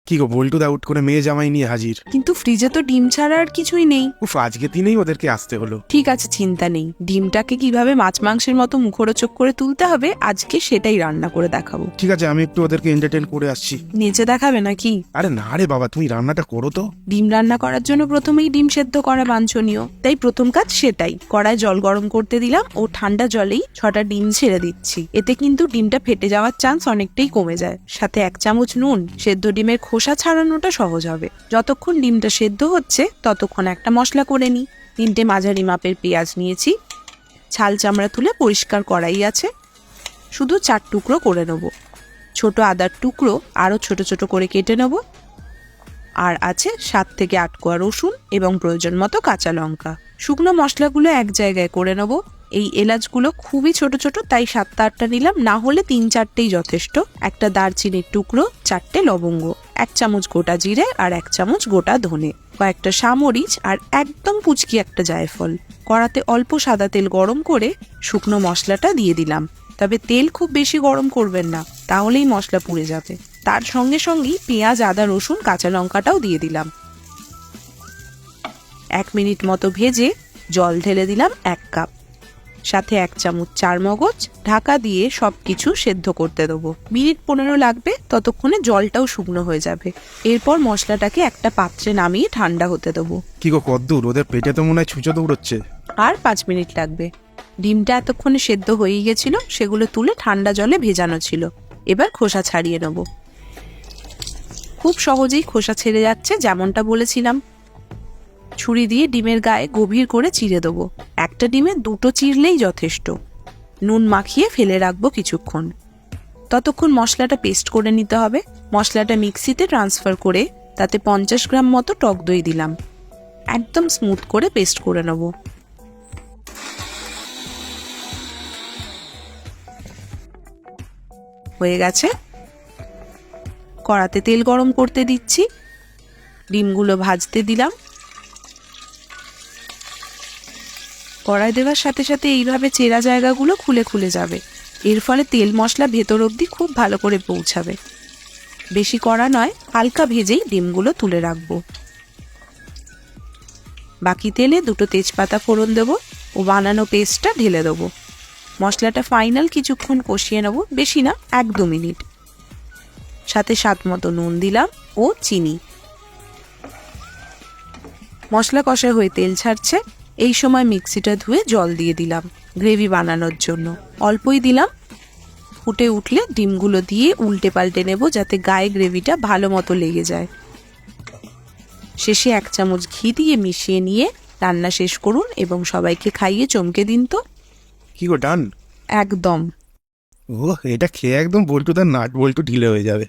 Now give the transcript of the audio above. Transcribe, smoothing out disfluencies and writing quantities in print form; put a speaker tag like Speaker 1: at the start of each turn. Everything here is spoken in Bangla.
Speaker 1: কি গো, বল্টু দা উঠ করে মেয়ে জামাই নিয়ে হাজির।
Speaker 2: কিন্তু ফ্রিজে তো ডিম ছাড়া আর কিছুই নেই।
Speaker 1: উফ, আজকে দিনেই ওদেরকে আসতে হলো।
Speaker 2: ঠিক আছে, চিন্তা নেই। ডিমটাকে কিভাবে মাছ মাংসের মতো মুখরোচক করে তুলতে হবে আজকে সেটাই রান্না করে দেখাবো।
Speaker 1: ঠিক আছে, আমি একটু ওদেরকে এন্টারটেইন করে আসছি।
Speaker 2: নেচে দেখাবে নাকি?
Speaker 1: আরে না রে বাবা, তুমি রান্নাটা করো তো।
Speaker 2: ডিম রান্না করার জন্য প্রথমেই ডিম সেদ্ধ করা বাঞ্ছনীয়, তাই প্রথম কাজ সেটাই। কড়ায় জল গরম করতে দিলাম ও ঠান্ডা জলেই 6টা ডিম ছেড়ে দিচ্ছি। এতে কিন্তু ডিমটা ফেটে যাওয়ার চান্স অনেকটাই কমে যায়। সাথে 1 চামচ নুন। সেদ্ধ ডিমের খোসা ছাড়ানোটা সহজ হবে। যতক্ষণ ডিমটা সেদ্ধ হচ্ছে ততক্ষণ একটা মশলা করে নিই। 3টে মাঝারি মাপের পেঁয়াজ নিয়েছি। ছাল চামড়া তুলে পরিষ্কার করাই আছে, শুধু 4 টুকরো করে নেব। ছোট আদার টুকরো আরও ছোট ছোট করে কেটে নেব। আর আছে 7 থেকে 8 কোয়া রসুন এবং প্রয়োজন মতো কাঁচা লঙ্কা। শুকনো মশলাগুলো এক জায়গায় করে নেব। এই এলাচগুলো খুবই ছোট ছোট, তাই 7টা 8টা নিলাম, না হলে 3-4টেই যথেষ্ট। একটা দারচিনির টুকরো, 4টে লবঙ্গ, 1 চামচ গোটা জিরে আর 1 চামচ গোটা ধনে, কয়েকটা সামরিচ আর একদম পুচকি একটা জায়ফল। কড়াতে অল্প সাদা তেল গরম করে শুকনো মশলাটা দিয়ে দিলাম। তবে তেল খুব বেশি গরম করবেন না, তাহলেই মশলা পুড়ে যাবে। তার সঙ্গে সঙ্গেই পেঁয়াজ, আদা, রসুন, কাঁচা লঙ্কাটাও দিয়ে দিলাম। 1 মিনিট মতো ভেজে জল ঢেলে দিলাম 1 কাপ, সাথে 1 চামচ চারমগজ। ঢাকা দিয়ে সবকিছু সেদ্ধ করতে দেবো। মিনিট 15 লাগবে, ততক্ষণে জলটাও শুকনো হয়ে যাবে। এরপর মশলাটাকে একটা পাত্রে নামিয়ে ঠান্ডা হতে দেবো।
Speaker 1: কি গো, কদ্দূর? ওদের পেটে তো মনে হয় ছুঁচো দৌড়চ্ছে।
Speaker 2: আর 5 মিনিট লাগবে। ডিমটা এতক্ষণে সেদ্ধ হয়েই গেছিল, সেগুলো তুলে ঠান্ডা জলে ভেজানো ছিল। এবার খোসা ছাড়িয়ে নেব। খুব সহজেই খোসা ছেড়ে যাচ্ছে, যেমনটা বলেছিলাম। ছুরি দিয়ে ডিমের গায়ে গভীর করে চিড়ে দেবো। একটা ডিমে 2টো চিরলেই যথেষ্ট। নুন মাখিয়ে ফেলে রাখবো কিছুক্ষণ। ততক্ষণ মশলাটা পেস্ট করে নিতে হবে। মশলাটা মিক্সিতে ট্রান্সফার করে তাতে 50 গ্রাম মতো টক দই দিলাম। একদম স্মুথ করে পেস্ট করে নেব। হয়ে গেছে। কড়াতে তেল গরম করতে দিচ্ছি। ডিমগুলো ভাজতে দিলাম। কড়াই দেওয়ার সাথে সাথে এইভাবে চেরা জায়গাগুলো খুলে খুলে যাবে। এর ফলে তেল মশলা ভেতর অবধি খুব ভালো করে পৌঁছাবে। বেশি কড়া নয়, হালকা ভেজেই ডিমগুলো তুলে রাখবো। বাকি তেলে 2টো তেজপাতা ফোড়ন দেবো ও বানানো পেস্টটা ঢেলে দেবো। মশলাটা ফাইনাল কিছুক্ষণ কষিয়ে নেব, বেশি না, 1-2 মিনিট। সাথে স্বাদ মতো নুন দিলাম ও চিনি। মশলা কষা হয়ে তেল ছাড়ছে। এই সময় মিক্সিটা ধুয়ে জল দিয়ে দিলাম গ্রেভি বানানোর জন্য। অল্পই দিলাম। ফুটে উঠলে ডিমগুলো দিয়ে উল্টে পাল্টে নেব, যাতে গায়ে গ্রেভিটা ভালো মতো লেগে যায়। শেষে 1 চামচ ঘি দিয়ে মিশিয়ে নিয়ে রান্না শেষ করুন এবং সবাইকে খাইয়ে চমকে দিন তো।
Speaker 1: কি গো, ডান?
Speaker 2: একদম।
Speaker 1: ও, এটা খেয়ে একদম বল্টু তার নাট বল্টু ঢিলে হয়ে যাবে।